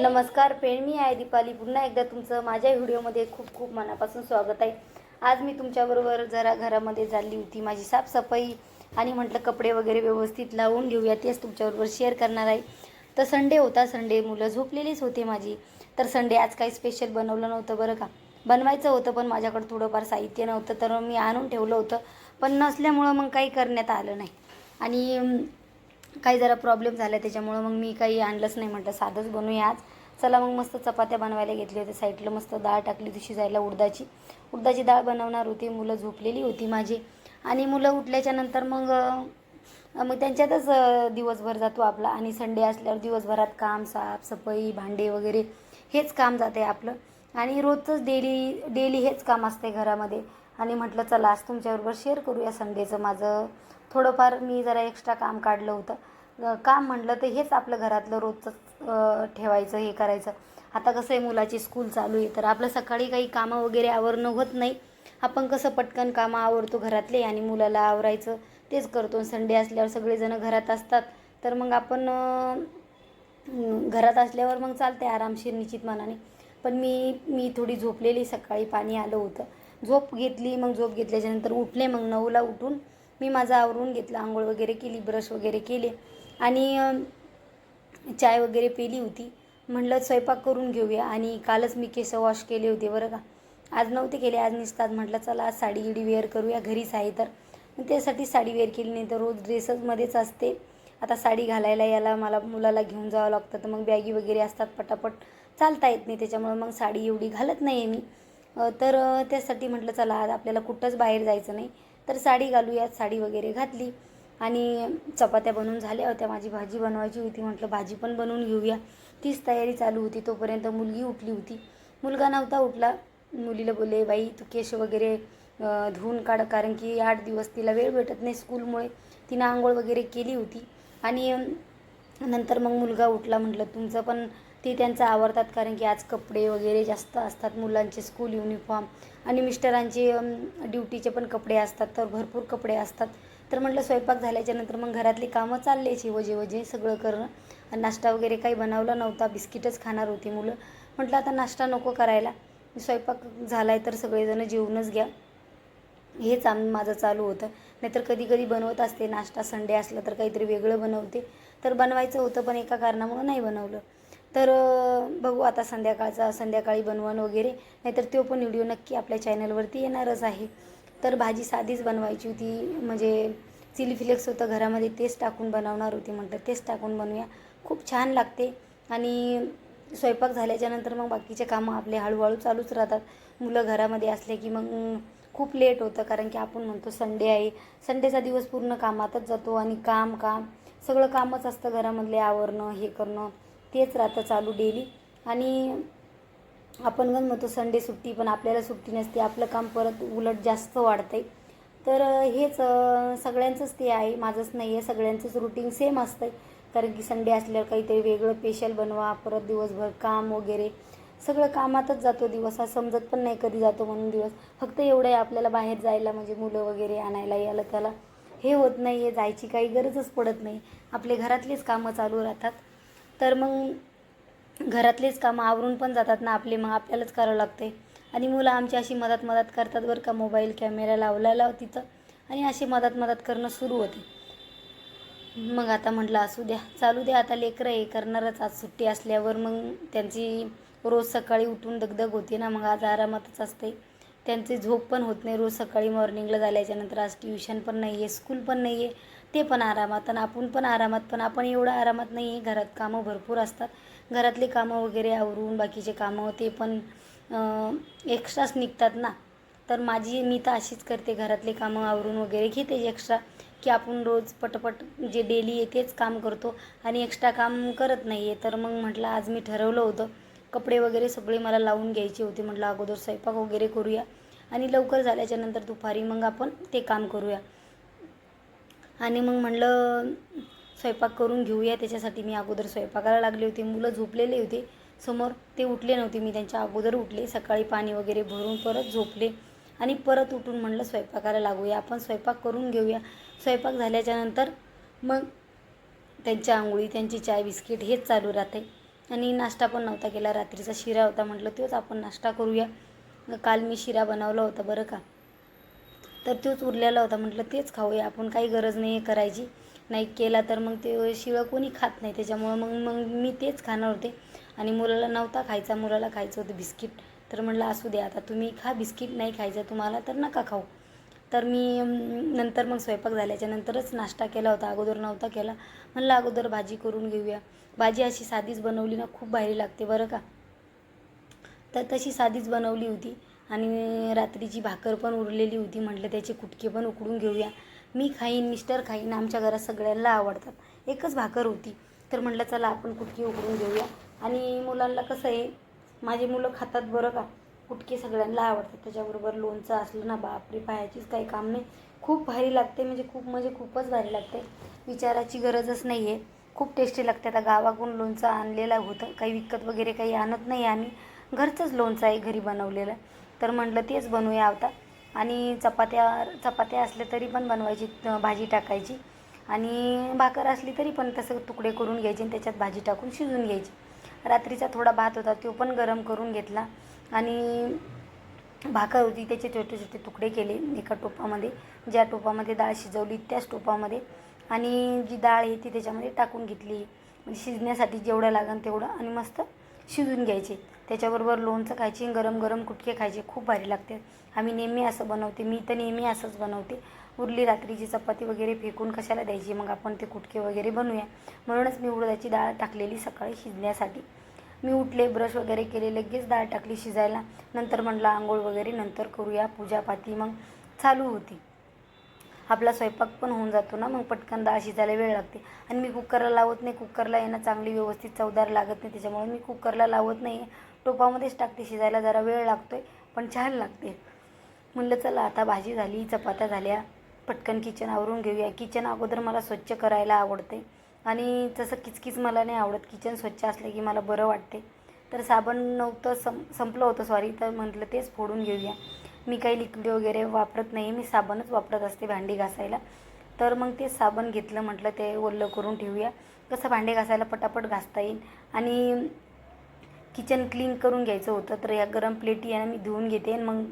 नमस्कार फ्रेंड, मी आहे दीपाली. पुन्हा एकदा तुमचं माझ्या व्हिडिओमध्ये खूप खूप मनापासून स्वागत आहे. आज मी तुमच्याबरोबर जरा घरामध्ये चालली होती, माझी साफसफाई आणि म्हटलं कपडे वगैरे व्यवस्थित लावून घेऊया, तेच तुमच्याबरोबर शेअर करणार आहे. तर संडे होता, संडे मुलं झोपलेलीच होते माझी. तर संडे आज काही स्पेशल बनवलं नव्हतं बरं का. बनवायचं होतं पण माझ्याकडे थोडंफार साहित्य नव्हतं, तर मी आणून ठेवलं होतं, पण नसल्यामुळं मग काही करण्यात आलं नाही. आणि काही जरा प्रॉब्लेम झाला त्याच्यामुळं मग मी काही आणलंच नाही. म्हटलं साधंच बनवूया आज. चला मग मस्त चपात्या बनवायला घेतली होती. साईडला मस्त डाळ टाकली होती शिजायला, उडदाची डाळ बनवणार होती. मुलं झोपलेली होती माझी आणि मुलं उठल्याच्यानंतर मग मग त्यांच्यातच दिवसभर जातो आपला. आणि संडे असल्यावर दिवसभरात काम, साफसफाई, भांडे वगैरे हेच काम जाते आपलं. आणि रोजचंच डेली हेच काम असते घरामध्ये. आणि म्हटलं चला आज तुमच्याबरोबर शेअर करूया संडेचं माझं थोडंफार. मी जरा एक्स्ट्रा काम काढलं होतं. काम म्हटलं तर हेच आपलं घरातलं रोजचं ठेवायचं, हे करायचं. आता कसं आहे, मुलाची स्कूल चालू आहे, तर आपलं सकाळी काही कामं वगैरे आवरणं होत नाही. आपण कसं पटकन कामं आवरतो घरातले आणि मुलाला आवरायचं तेच करतो. संडे असल्यावर सगळेजण घरात असतात, तर मग आपण घरात असल्यावर मग चालते आरामशीर निश्चित मनाने. पण मी थोडी झोपलेली, सकाळी पाणी आलं होतं, झोप घेतली. मग झोप घेतल्याच्यानंतर उठले. मग 9ला उठून मी माझं आवरून घेतलं, आंघोळ वगैरे केली, ब्रश वगैरे केले आणि चाय वगैरे पेली होती. म्हटलं स्वयंपाक करून घेऊया. आणि कालच मी केस वॉश केले होते बरं का. आज नव्हते केले, आज निसतात. म्हटलं चला आज साडी गिडी वेअर करूया, घरीच आहे तर. मग त्यासाठी साडी वेअर केली, नाही तर रोज ड्रेसचमध्येच असते. आता साडी घालायला याला मला मुलाला घेऊन जावं लागतं, तर मग बॅगी वगैरे असतात, पटापट चालता येत नाही, त्याच्यामुळं मग साडी एवढी घालत नाही आहे मी. तर त्यासाठी म्हटलं चला आज आपल्याला कुठंच बाहेर जायचं नाही, तर साडी घालूयात. साडी वगैरे घातली आणि चपात्या बनवून झाल्या होत्या. माझी भाजी बनवायची होती, म्हटलं भाजी पण बनवून घेऊया. तीच तयारी चालू होती. तोपर्यंत मुलगी उठली होती. मुलगा नव्हता उठला. मुलीला बोलले, बाई तू केस वगैरे धुवून काढ, कारण की 8 दिवस तिला वेळ भेटत नाही स्कूलमुळे. तिनं आंघोळ वगैरे केली होती. आणि नंतर मग मुलगा उठला. म्हटलं तुमचं पण ते त्यांचं आवरतात, कारण की आज कपडे वगैरे जास्त असतात, मुलांचे स्कूल युनिफॉर्म आणि मिस्टरांचे ड्युटीचे पण कपडे असतात, तर भरपूर कपडे असतात. तर म्हटलं स्वयंपाक झाल्याच्यानंतर मग घरातली कामं चालल्याची वजे सगळं करणं. आणि नाश्ता वगैरे काही बनवला नव्हता, बिस्किटच खाणार होती मुलं. म्हटलं आता नाश्ता नको करायला, स्वयंपाक झाला आहे तर सगळेजण जेवूनच घ्या, हेच माझं चालू होतं. नाहीतर कधी कधी बनवत असते नाश्ता, संडे असला तर काहीतरी वेगळं बनवते. तर बनवायचं होतं पण एका कारणामुळं नाही बनवलं. तर बघू आता संध्याकाळी बनवण वगैरे, नाहीतर तो पण व्हिडिओ नक्की आपल्या चॅनलवरती येणारच आहे. तर भाजी साधीच बनवायची होती, म्हणजे चिली फ्लेक्स होतं घरामध्ये, तेच टाकून बनवणार होती. म्हटलं तेच टाकून बनवूया, खूप छान लागते. आणि स्वयंपाक झाल्याच्यानंतर मग बाकीचे कामं आपले हळूहळू चालूच राहतात. मुलं घरामध्ये असले की मग खूप लेट होतं, कारण की आपण म्हणतो संडे आहे, संडेचा दिवस पूर्ण कामातच जातो. आणि काम सगळं कामच असतं घरामधले, आवरणं, हे करणं, तेच राहतं चालू डेली. आणि आपण पण म्हणतो संडे सुट्टी, पण आपल्याला सुट्टी नसते, आपलं काम परत उलट जास्त वाढतं आहे. तर हेच सगळ्यांचंच ते आहे, माझंच नाही आहे, सगळ्यांचंच रुटीन सेम असतं आहे. कारण की संडे असल्यावर काहीतरी वेगळं स्पेशल बनवा, परत दिवसभर काम वगैरे, सगळं कामातच जातो दिवस. हा समजत पण नाही कधी जातो म्हणून दिवस. फक्त एवढं आहे, आपल्याला बाहेर जायला म्हणजे मुलं वगैरे आणायला याला त्याला हे होत नाही आहे, जायची काही गरजच पडत नाही, आपले घरातलीच कामं चालू राहतात. तर मग घरातलेच कामं आवरून पण जातात ना आपले, मग आपल्यालाच करावं लागते. आणि मुलं आमची अशी मदत करतात बरं का, मोबाईल कॅमेरा लावलेला तिथं, आणि अशी मदत करणं सुरू होते. मग आता म्हटलं असू द्या, चालू द्या, आता लेकरं हे करणारच. आज सुट्टी असल्यावर मग त्यांची रोज सकाळी उठून दगदग होते ना, मग आज आरामातच असते. त्यांची झोप पण होत नाही रोज सकाळी मॉर्निंगला झाल्याच्यानंतर. आज ट्युशन पण नाही आहे, स्कूल पण नाही आहे, ते पण आरामात आणि आपण पण आरामात. पण आपण एवढं आरामात नाही आहे, घरात कामं भरपूर असतात. घरातले कामं वगैरे आवरून बाकीचे कामं ते पण एक्स्ट्राच निघतात ना. तर मी तर अशीच करते, घरातले कामं आवरून वगैरे घेते एक्स्ट्रा, की आपण रोज पटपट जे डेली आहे तेच काम करतो आणि एक्स्ट्रा काम करत नाही आहे. तर मग म्हटलं आज मी ठरवलं होतं, कपडे वगैरे सगळे मला लावून घ्यायचे होते. म्हटलं अगोदर स्वयंपाक वगैरे करूया आणि लवकर झाल्याच्यानंतर दुपारी मग आपण ते काम करूया. आणि मग म्हटलं स्वयंपाक करून घेऊया, त्याच्यासाठी मी अगोदर स्वयंपाकाला लागले होते. मुलं झोपलेले होते समोर, ते उठले नव्हते, मी त्यांच्या अगोदर उठले. सकाळी पाणी वगैरे भरून परत झोपले आणि परत उठून म्हटलं स्वयंपाकाला लागूया, आपण स्वयंपाक करून घेऊया. स्वयंपाक झाल्याच्यानंतर मग त्यांच्या आंघोळी, त्यांची चाय, बिस्किट हेच चालू राहते. आणि नाश्ता पण नव्हता केला. रात्रीचा शिरा होता, म्हटलं तोच आपण नाश्ता करूया. काल मी शिरा बनवला होता बरं का, तर तोच उरलेला होता. म्हटलं तेच खाऊया आपण, काही गरज नाही आहे करायची. नाही केला तर मग ते शिळं कोणी खात नाही, त्याच्यामुळं मग मग मी तेच खाणार होते. आणि मुलाला नव्हता खायचा, मुलाला खायचं होतं बिस्किट. तर म्हटलं असू दे आता, तुम्ही खा बिस्किट, नाही खायचं तुम्हाला तर नका खाऊ. तर मी नंतर मग स्वयंपाक झाल्याच्या नंतरच नाश्ता केला होता, अगोदर नव्हता केला. म्हणलं अगोदर भाजी करून घेऊया. भाजी अशी साधीच बनवली ना, खूप भारी लागते बरं का. तर तशी साधीच बनवली होती. आणि रात्रीची भाकर पण उरलेली होती, म्हटलं त्याचे कुटके पण उकडून घेऊया. मी खाईन, मिस्टर खाईन, आमच्या घरात सगळ्यांना आवडतात. एकच भाकर होती, तर म्हटलं चला आपण कुटके उकडून घेऊया. आणि मुलांना कसं आहे, माझी मुलं खातात बरं का, कुटके सगळ्यांना आवडतात. त्याच्याबरोबर लोणचं असलं ना, बापरे पाहायचीच काही काम नाही. खूप भारी लागते, म्हणजे खूपच भारी लागते, विचाराची गरजच नाही आहे. खूप टेस्टी लागते. आता गावाकडून लोणचं आणलेलं होतं, काही विकत वगैरे काही आणत नाही आम्ही, घरचंच लोणचं आहे घरी बनवलेलं. तर म्हटलं तेच बनवूया आता. आणि चपात्या असल्या तरी पण बनवायची, भाजी टाकायची. आणि भाकर असली तरी पण तसं तुकडे करून घ्यायचे आणि त्याच्यात भाजी टाकून शिजवून घ्यायची. रात्रीचा थोडा भात होता, तो पण गरम करून घेतला. आणि भाकर होती, त्याचे छोटे छोटे तुकडे केले एका टोपामध्ये, ज्या टोपामध्ये डाळ शिजवली त्याच टोपामध्ये. आणि जी डाळ आहे ती त्याच्यामध्ये टाकून घेतली, म्हणजे शिजण्यासाठी जेवढं लागेल तेवढं. आणि मस्त शिजून घ्यायचे. त्याच्याबरोबर लोणचं खायची, गरम गरम कुटके खायचे, खूप भारी लागते. आम्ही नेहमी असं बनवते, मी तर नेहमी असंच बनवते. उरली रात्रीची चपाती वगैरे फेकून कशाला द्यायची, मग आपण ते कुटके वगैरे बनवूया. म्हणूनच मी उडदाची डाळ टाकलेली सकाळी शिजण्यासाठी. मी उठले, ब्रश वगैरे केले, लगेच डाळ टाकली शिजायला. नंतर म्हटलं आंघोळ वगैरे नंतर करूया, पूजापाती मग चालू होती. आपला स्वयंपाक पण होऊन जातो ना, मग पटकन डाळ शिजायला वेळ लागते. आणि मी कुकरला लावत नाही, कुकरला आहे ना चांगली व्यवस्थित चवदार लागत नाही, त्याच्यामुळे मी कुकरला लावत नाही, टोपामध्येच टाकते शिजायला. जरा वेळ लागतो आहे पण छान लागते. म्हणलं चला आता भाजी झाली, चपात्या झाल्या, पटकन किचन आवरून घेऊया. किचन अगोदर मला स्वच्छ करायला आवडते, आणि तसं किचकिच मला नाही आवडत. किचन स्वच्छ असलं की मला बरं वाटते. तर साबण नव्हतं, संपलं होतं सॉरी, तर म्हटलं तेच फोडून घेऊया. मी काही लिक्विड वगैरे वापरत नाही, मी साबणच वापरत असते भांडी घासायला. तर मग ते साबण घेतलं, म्हटलं ते ओलं करून ठेवूया, कसं भांडे घासायला पटापट घासता येईल. आणि किचन क्लीन करून घ्यायचं होतं. तर या गरम प्लेटी आहे ना मी धुवून घेते, आणि मग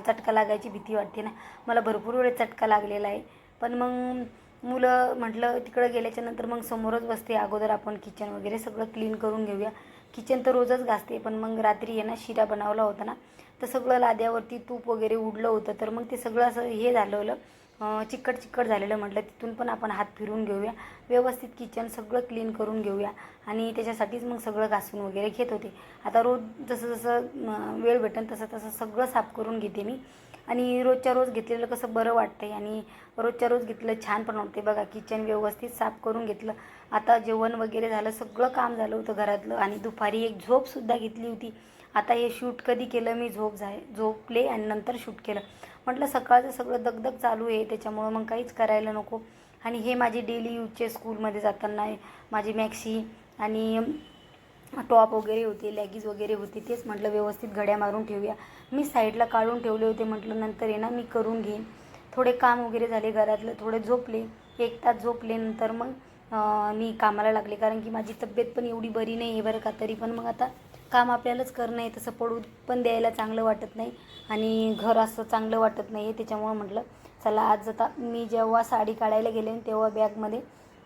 चटका लागायची भीती वाटते ना, मला भरपूर वेळेस चटका लागलेला आहे. पण मग मुलं म्हटलं तिकडं गेल्याच्या नंतर मग समोरच बसते, अगोदर आपण किचन वगैरे सगळं क्लीन करून घेऊया. किचन तर रोजच घासते, पण मग रात्री आहे ना शिरा बनवला होता ना, तर सगळं लाद्यावरती तूप वगैरे उडलं होतं. तर मग ते सगळं असं हे झालेलं, चिकट चिकट झालेलं. म्हटलं तिथून पण आपण हात फिरून घेऊया, व्यवस्थित किचन सगळं क्लीन करून घेऊया. आणि त्याच्यासाठीच मग सगळं घासून वगैरे घेत होते. आता रोज जसं जसं वेळ भेटेल तसं तसं सगळं साफ करून घेते मी. आणि रोजच्या रोज घेतलेलं कसं बरं वाटतं, आणि रोजच्या रोज घेतलं छान पण वाटते. बघा किचन व्यवस्थित साफ करून घेतलं. आता जेवण वगैरे झालं, सगळं काम झालं होतं घरातलं. आणि दुपारी एक झोपसुद्धा घेतली होती. आता हे शूट कधी केलं मी, झोपले आणि नंतर शूट केलं. म्हटलं सकाळचं सगळं दगदग चालू आहे, त्याच्यामुळं मग काहीच करायला नको. आणि हे माझे डेली यूजचे स्कूलमध्ये जाताना माझी मॅक्सी आणि टॉप वगैरे होते, लॅगीज वगैरे होते, तेच म्हटलं व्यवस्थित घड्या मारून ठेवूया. मी साईडला काढून ठेवले होते, म्हटलं नंतर आहे ना मी करून घेईन. थोडे काम वगैरे झाले घरातलं, थोडे झोपले, 1 तास झोपले. नंतर मग मी कामाला लागले, कारण की माझी तब्येत पण एवढी बरी नाही आहे बरं का. तरी पण मग आता काम आपल्यालाच करणं आहे, तसं पडू पण द्यायला चांगलं वाटत नाही, आणि घर असं चांगलं वाटत नाही आहे. त्याच्यामुळं म्हटलं चला आज आता मी जेव्हा साडी काढायला गेले तेव्हा बॅगमध्ये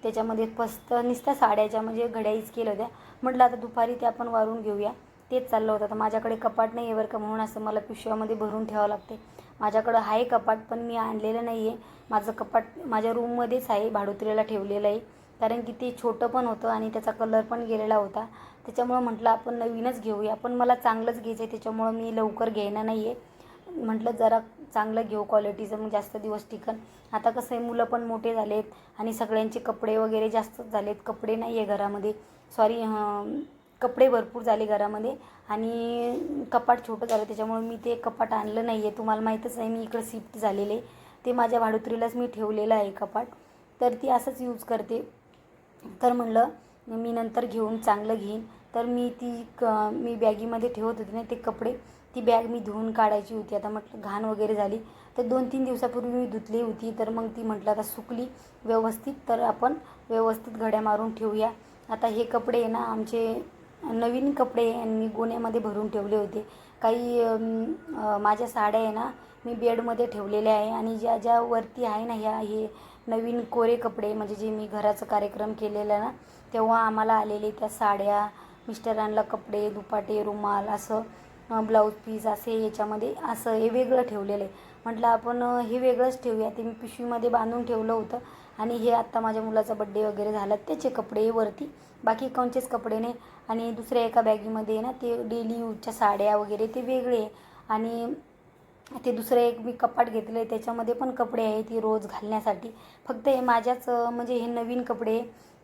त्याच्यामध्ये फक्त नुसत्या साड्याच्या म्हणजे घड्याईच केलं होत्या. म्हटलं आता दुपारी ते आपण वारून घेऊया, तेच चाललं होतं. आता माझ्याकडे कपाट नाही आहे बरं का, म्हणून असं मला पिशव्यामध्ये भरून ठेवावं लागते. माझ्याकडं आहे कपाट, पण मी आणलेलं नाही आहे. माझं कपाट माझ्या रूममध्येच आहे, भाडोत्रीला ठेवलेलं आहे, कारण की ते छोटं पण होतं आणि त्याचा कलर पण गेलेला होता. त्याच्यामुळं म्हटलं आपण नवीनच घेऊया, पण मला चांगलंच घ्यायचं आहे, त्याच्यामुळं मी लवकर घेणं नाही आहे. म्हटलं जरा चांगलं घेऊ क्वालिटीचं, मग जास्त दिवस टिकन. आता कसं आहे, मुलं पण मोठे झालेत आणि सगळ्यांचे कपडे वगैरे जास्तच झालेत. कपडे नाही आहे घरामध्ये, सॉरी, कपडे भरपूर झाले घरामध्ये, आणि कपाट छोटं झालं. त्याच्यामुळे मी ते कपाट आणलं नाही आहे. तुम्हाला माहीतच आहे मी इकडं शिफ्ट झालेले, ते माझ्या भाडोत्रीलाच मी ठेवलेलं आहे कपाट, तर ती असंच यूज करते. तर म्हणलं मी नंतर घेऊन चांगलं घेईन. तर मी बॅगीमध्ये ठेवत होते ना ते कपडे, ती बॅग मी धुवून काढायची होती. आता म्हटलं घाण वगैरे झाली, तर 2-3 दिवसापूर्वी मी धुतली होती. तर मग ती म्हटलं आता सुकली व्यवस्थित, तर आपण व्यवस्थित घड्या मारून ठेवूया. आता हे कपडे आहे ना आमचे नवीन कपडे मी गोण्यामध्ये भरून ठेवले होते. काही माझ्या साड्या आहे ना मी बेडमध्ये ठेवलेल्या आहे आणि ज्या ज्या वरती आहे ना हे नवीन कोरे कपडे म्हणजे जे मी घराचा कार्यक्रम केलेला ना तेव्हा आम्हाला आलेले त्या साड्या, मिस्टरांना कपडे, दुपाटे, रुमाल असं ब्लाऊज पीस असे याच्यामध्ये असं हे वेगळं ठेवलेलं आहे. म्हटलं आपण हे वेगळंच ठेवूया. ते मी पिशवीमध्ये बांधून ठेवलं होतं आणि हे आत्ता माझ्या मुलाचा बड्डे वगैरे झाला त्याचे कपडे वरती, बाकी कोणतेच कपडे नाही. आणि दुसऱ्या एका बॅगीमध्ये ना ते डेली यूजच्या साड्या वगैरे ते वेगळे आणि ते दुसरं एक मी कपाट घेतलं आहे त्याच्यामध्ये पण कपडे आहेत ती रोज घालण्यासाठी. फक्त हे माझ्याच म्हणजे हे नवीन कपडे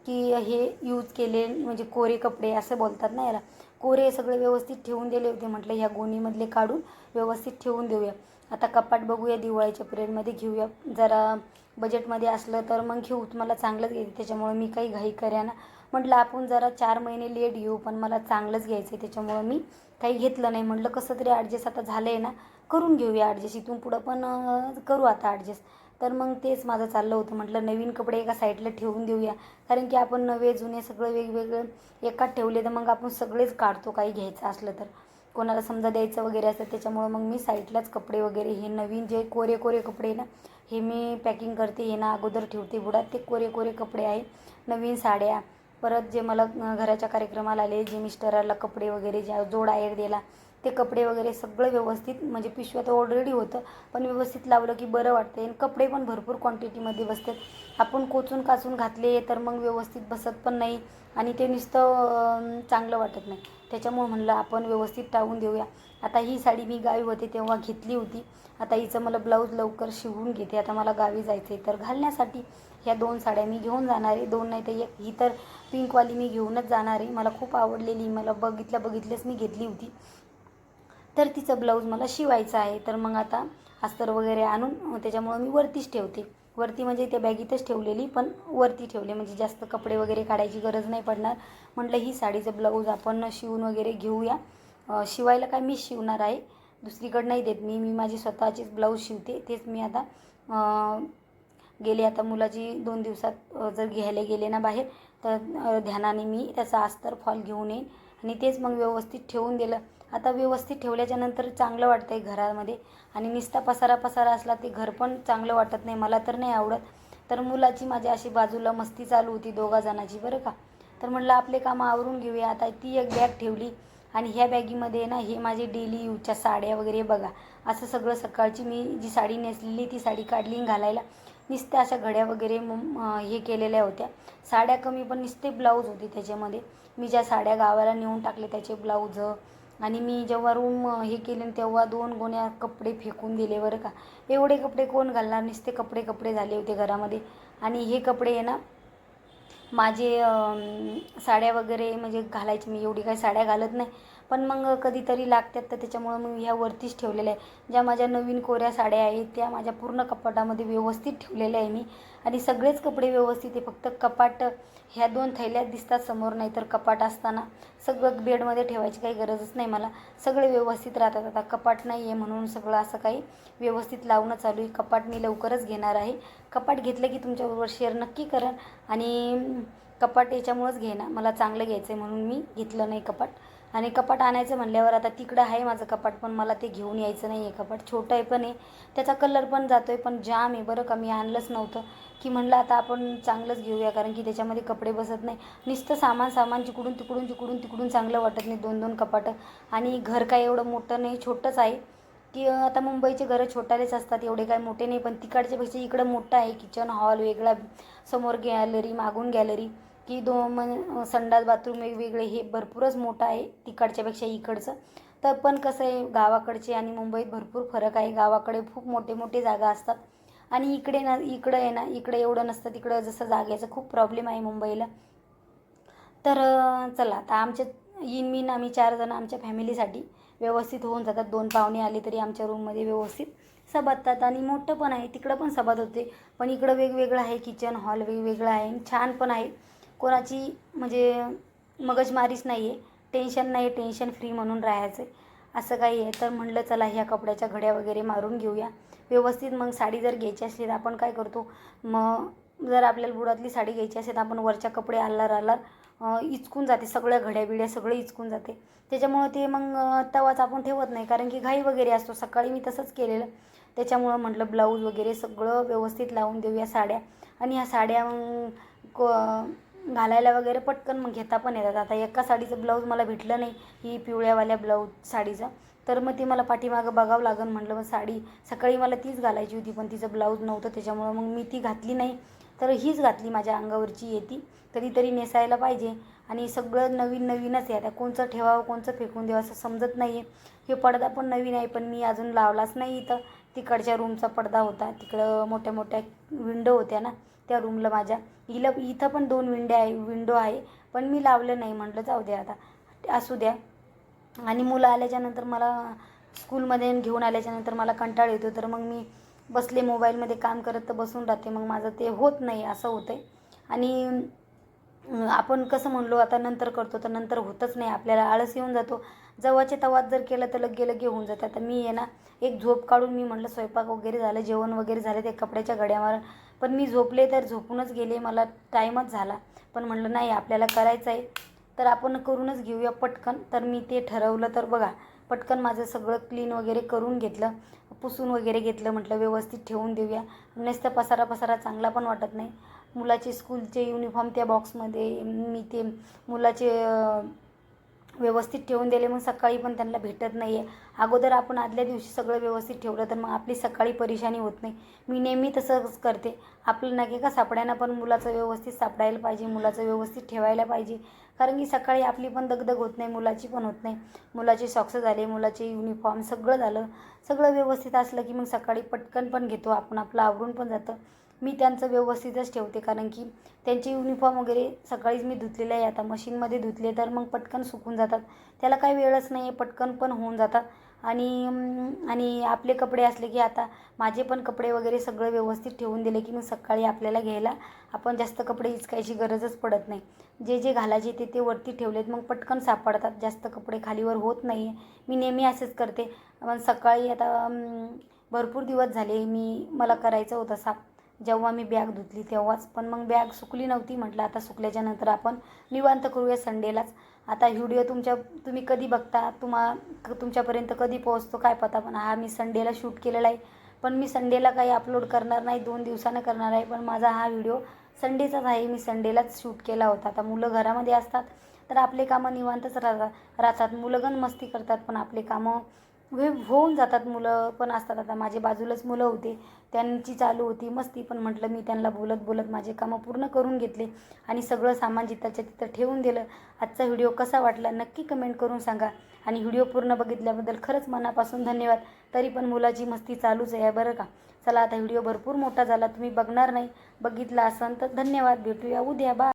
की हे यूज केले म्हणजे कोरे कपडे असं बोलतात ना याला. कोरे सगळे व्यवस्थित ठेवून दिले होते. म्हटलं ह्या गोणीमधले काढून व्यवस्थित ठेवून देऊया. आता कपाट बघूया दिवाळीच्या पिरियडमध्ये घेऊया. जरा बजेटमध्ये असलं तर मग घेऊ. मला चांगलंच घ्यायचं त्याच्यामुळं मी काही घाई करेना. म्हटलं आपण जरा 4 महिने लेट घेऊ पण मला चांगलंच घ्यायचं आहे त्याच्यामुळं मी काही घेतलं नाही. म्हटलं कसं तरी ॲडजस्ट आता झालं आहे ना करून घेऊया ॲडजस्ट. इथून पुढं पण करू आता ॲडजस्ट. तर मग तेच माझं चाललं होतं. म्हटलं नवीन कपडे एका साईडला ठेवून देऊया कारण की आपण नवे जुने सगळं वेगवेगळं एकात ठेवले तर मग आपण सगळेच काढतो काही घ्यायचं असलं तर. कोणाला समजा द्यायचं वगैरे असतं त्याच्यामुळं मग मी साईडलाच कपडे वगैरे हे नवीन जे कोरे कोरे कपडे ना हे मी पॅकिंग करते. हे ना अगोदर ठेवते बुडात. ते कोरे कोरे कपडे आहे. नवीन साड्या, परत जे मला घराच्या कार्यक्रमाला आले जे मिस्टराला कपडे वगैरे ज्या जोड आहे दिला ते कपडे वगैरे सगळं व्यवस्थित म्हणजे पिशव्यात ऑलरेडी होतं पण व्यवस्थित लावलं की बरं वाटते. आणि कपडे पण भरपूर क्वांटिटीमध्ये बसतात. आपण कोचून काचून घातले तर मग व्यवस्थित बसत पण नाही आणि ते नुसतं चांगलं वाटत नाही. त्याच्यामुळं म्हणलं आपण व्यवस्थित टाळून देऊया. आता ही साडी मी गावी होते तेव्हा घेतली होती. आता हिचं मला ब्लाऊज लवकर शिवून घेते. आता मला गावी जायचं आहे तर घालण्यासाठी ह्या 2 साड्या मी घेऊन जाणार आहे. 2 नाही तर एक. ही तर पिंकवाली मी घेऊनच जाणार आहे. मला खूप आवडलेली, मला बघितल्याच मी घेतली होती. तर तिचं ब्लाऊज मला शिवायचं आहे. तर मग आता अस्तर वगैरे आणून त्याच्यामुळं मी वरतीच ठेवते. वरती म्हणजे त्या बॅगीतच ठेवलेली पण वरती ठेवले म्हणजे जास्त कपडे वगैरे काढायची गरज नाही पडणार. म्हटलं ही साडीचं ब्लाऊज आपण शिवून वगैरे घेऊया. शिवायला काय मीच शिवणार आहे. दुसरीकडं नाही देत मी माझी स्वतःचीच ब्लाऊज शिवते. तेच मी आता गेले आता मुलाची 2 दिवसात जर घ्यायला गेले ना बाहेर तर ध्यानाने मी त्याचा अस्तर फॉल घेऊन येईन आणि तेच मग व्यवस्थित ठेवून दिलं. आता व्यवस्थित ठेवल्याच्यानंतर चांगलं वाटतं आहे घरामध्ये आणि नुसता पसारा असला ते घर पण चांगलं वाटत नाही. मला तर नाही आवडत. तर मुलाची माझ्या अशी बाजूला मस्ती चालू होती दोघा जणांची बरं का. तर म्हटलं आपले कामं आवरून घेऊया. आता ती एक बॅग ठेवली आणि ह्या बॅगीमध्ये ना हे माझे डेली यूजच्या साड्या वगैरे बघा असं सगळं. सकाळची मी जी साडी नेसलेली ती साडी काढली घालायला. नुसत्या अशा घड्या वगैरे हे केलेल्या होत्या. साड्या कमी पण नुसते ब्लाऊज होते त्याच्यामध्ये. मी ज्या साड्या गावाला नेऊन टाकले त्याचे ब्लाऊज आणि मी जेव्हा रूम हे केले तेव्हा 2 गोण्या कपडे फेकून दिले बरं का. एवढे कपडे कोण घालणार. नुसते कपडे झाले होते घरामध्ये. आणि हे कपडे आहे ना माझे साड्या वगैरे म्हणजे घालायचे. मी एवढी काही साड्या घालत नाही पण मग कधीतरी लागतात तर त्याच्यामुळं मग ह्या वरतीच ठेवलेल्या आहे. ज्या माझ्या नवीन कोऱ्या साड्या आहेत त्या माझ्या पूर्ण कपाटामध्ये व्यवस्थित ठेवलेल्या आहे मी. आणि सगळेच कपडे व्यवस्थित आहे. फक्त कपाट ह्या 2 थैल्यात दिसतात समोर, नाही तर कपाट असताना सगळं बेडमध्ये ठेवायची काही गरजच नाही मला. सगळे व्यवस्थित राहतात. आता कपाट नाही आहे म्हणून सगळं असं काही व्यवस्थित लावणं चालू आहे. कपाट मी लवकरच घेणार आहे. कपाट घेतलं की तुमच्याबरोबर शेअर नक्की करेन. आणि कपाट याच्यामुळंच घेणार मला चांगलं घ्यायचं आहे म्हणून मी घेतलं नाही कपाट. आणि कपाट आणायचं म्हणल्यावर आता तिकडं आहे माझं कपाट पण मला ते घेऊन यायचं नाही आहे. कपाट छोटं आहे पण आहे. त्याचा कलर पण जातो आहे पण जाम आहे बरं का. मी आणलंच नव्हतं की म्हणलं आता आपण चांगलंच घेऊया कारण की त्याच्यामध्ये कपडे बसत नाही. नुसतं सामान जिकडून चांगलं वाटत नाही. 2-2 कपाटं. आणि घर काय एवढं मोठं नाही छोटंच आहे की आता मुंबईचे घरं छोटालेच असतात एवढे काय मोठे नाही. पण तिकडच्यापेक्षा इकडं मोठं आहे. किचन हॉल वेगळा, समोर गॅलरी, मागून गॅलरी की संडास बाथरूम वेगवेगळे हे भरपूरच मोठं आहे तिकडच्यापेक्षा इकडचं. तर पण कसं आहे गावाकडचे आणि मुंबईत भरपूर फरक आहे. गावाकडे खूप मोठे मोठे जागा असतात आणि इकडं आहे ना इकडे एवढं नसतं. तिकडं जसं जागेचा खूप प्रॉब्लेम आहे मुंबईला. तर चला आता आम्ही 4 जण आमच्या फॅमिलीसाठी व्यवस्थित होऊन जातात. 2 पाहुणे आले तरी आमच्या रूममध्ये व्यवस्थित सबदतात. आणि मोठं पण आहे तिकडं पण सबद होते पण इकडं वेगवेगळं आहे. किचन हॉल वेगवेगळं आहे. छान पण आहे. कोणाची म्हणजे मगजमारीच नाही आहे. टेन्शन नाही. टेन्शन फ्री म्हणून राहायचं असं काही आहे. तर म्हटलं चला ह्या कपड्याच्या घड्या वगैरे मारून घेऊया व्यवस्थित. मग साडी जर घ्यायची असली तर आपण काय करतो मग जर आपल्याला बुडातली साडी घ्यायची असेल तर आपण वरच्या कपडे आल्लार इचकून जाते, सगळ्या घड्या बिड्या सगळं इचकून जाते. त्याच्यामुळं ते मग तवाच आपण ठेवत नाही, कारण की घाई वगैरे असतो. सकाळी मी तसंच केलेलं. त्याच्यामुळं म्हटलं ब्लाऊज वगैरे सगळं व्यवस्थित लावून देऊया साड्या. आणि ह्या साड्या मग घालायला वगैरे पटकन मग घेता पण येतात. आता एका साडीचं ब्लाऊज मला भेटलं नाही, ही पिवळ्यावाल्या ब्लाऊज साडीचं, तर मग ती मला पाठीमागं बघावं लागेल. म्हटलं मग साडी सकाळी मला तीच घालायची होती, पण तिचं ब्लाऊज नव्हतं, त्याच्यामुळं मग मी ती घातली नाही. तर हीच घातली, माझ्या अंगावरची येती, कधीतरी नेसायला पाहिजे. आणि सगळं नवीन नवीनच आहे. आता कोणचं ठेवावं कोणचं फेकून द्यावं असं समजत नाही आहे. हे पडदा पण नवीन आहे, पण मी अजून लावलाच नाही. इथं तिकडच्या रूमचा पडदा होता, तिकडं मोठ्या मोठ्या विंडो होत्या ना त्या रूमला माझ्या. इथं पण 2 विंडो आहे, पण मी लावलं नाही. म्हटलं जाऊ द्या आता, असू द्या. आणि मुलं आल्याच्यानंतर मला स्कूलमध्ये घेऊन आल्याच्यानंतर मला कंटाळा येतो, तर मग मी बसले मोबाईलमध्ये काम करत तर बसून राहते. मग माझं ते होत नाही, असं होतं आहे. आणि आपण कसं म्हणलो आता नंतर करतो, तर नंतर होतच नाही, आपल्याला आळस येऊन जातो. जवळच्या तेव्हाच जर केलं तर लगे होऊन जातं. आता मी आहे ना, एक झोप काढून मी म्हटलं स्वयंपाक वगैरे झालं, जेवण वगैरे झालं, ते कपड्याच्या घड्यावर पण मी झोपले तर झोपूनच गेले, मला टाईमच झाला. पण म्हटलं नाही, आपल्याला करायचं आहे तर आपण करूनच घेऊया पटकन. तर मी ते ठरवलं. तर बघा, पटकन माझं सगळं क्लीन वगैरे करून घेतलं, पुसून वगैरे घेतलं. म्हटलं व्यवस्थित ठेवून देऊया, नुसतं पसारा चांगला पण वाटत नाही. मुलाचे स्कूलचे युनिफॉर्म त्या बॉक्समध्ये मी ते मुलाचे व्यवस्थित ठेवून दिले, मग सकाळी पण त्यांना भेटत नाही आहे. अगोदर आपण आदल्या दिवशी सगळं व्यवस्थित ठेवलं तर मग आपली सकाळी परेशानी होत नाही. मी नेहमी तसंच करते. आपलं नके का सापड्यानं पण मुलाचं व्यवस्थित सापडायला पाहिजे, मुलाचं व्यवस्थित ठेवायला पाहिजे, कारण की सकाळी आपली पण दगदग होत नाही, मुलाची पण होत नाही. मुलाचे सॉक्स झाले, मुलाचे युनिफॉर्म सगळं झालं, सगळं व्यवस्थित असलं की मग सकाळी पटकन पण घेतो आपण, आपलं आवरून पण जातं. मी त्यांचं व्यवस्थितच ठेवते, कारण की त्यांचे युनिफॉर्म वगैरे सकाळीच मी धुतलेले आहे. आता मशीनमध्ये धुतले तर मग पटकन सुकून जातात, त्याला काही वेळच नाही आहे, पटकन पण होऊन जातात. आणि आपले कपडे असले की आता माझे पण कपडे वगैरे सगळं व्यवस्थित ठेवून दिले की मग सकाळी आपल्याला घ्यायला आपण जास्त कपडे इचकायची गरजच पडत नाही. जे घालायचे ते वरती ठेवलेत, मग पटकन सापडतात, जास्त कपडे खालीवर होत नाही आहे. मी नेहमी असेच करते. मग सकाळी आता भरपूर दिवस झाले मला करायचं होतं साफ, जेव्हा मी बॅग धुतली तेव्हाच, पण मग बॅग सुकली नव्हती. म्हटलं आता सुकल्याच्यानंतर आपण निवांत करूया संडेलाच. आता व्हिडिओ तुम्ही कधी बघता, तुमच्यापर्यंत कधी पोहोचतो काय पता, पण हा मी संडेला शूट केलेला आहे. पण मी संडेला काही अपलोड करणार नाही, 2 दिवसानं करणार आहे. पण माझा हा व्हिडिओ संडेचाच आहे, मी संडेलाच शूट केला होता. आता मुलं घरामध्ये असतात तर आपले कामं निवांतच राहतात. मुलं गण मस्ती करतात, पण आपले कामं होऊन जातात. मुलं पण असतात. आता माझे बाजूलाच मुलं होते, त्यांची चालू होती मस्ती, पण म्हटलं मी त्यांना बोलत बोलत माझे कामं पूर्ण करून घेतले आणि सगळं सामान जिथंच्या तिथं ठेवून दिलं. आजचा व्हिडिओ कसा वाटला नक्की कमेंट करून सांगा. आणि व्हिडिओ पूर्ण बघितल्याबद्दल खरंच मनापासून धन्यवाद. तरी पण मुलाची मस्ती चालूच आहे बरं का. चला, आता व्हिडिओ भरपूर मोठा झाला, तुम्ही बघणार नाही, बघितला असाल तर धन्यवाद. भेटूया उद्या, बाय.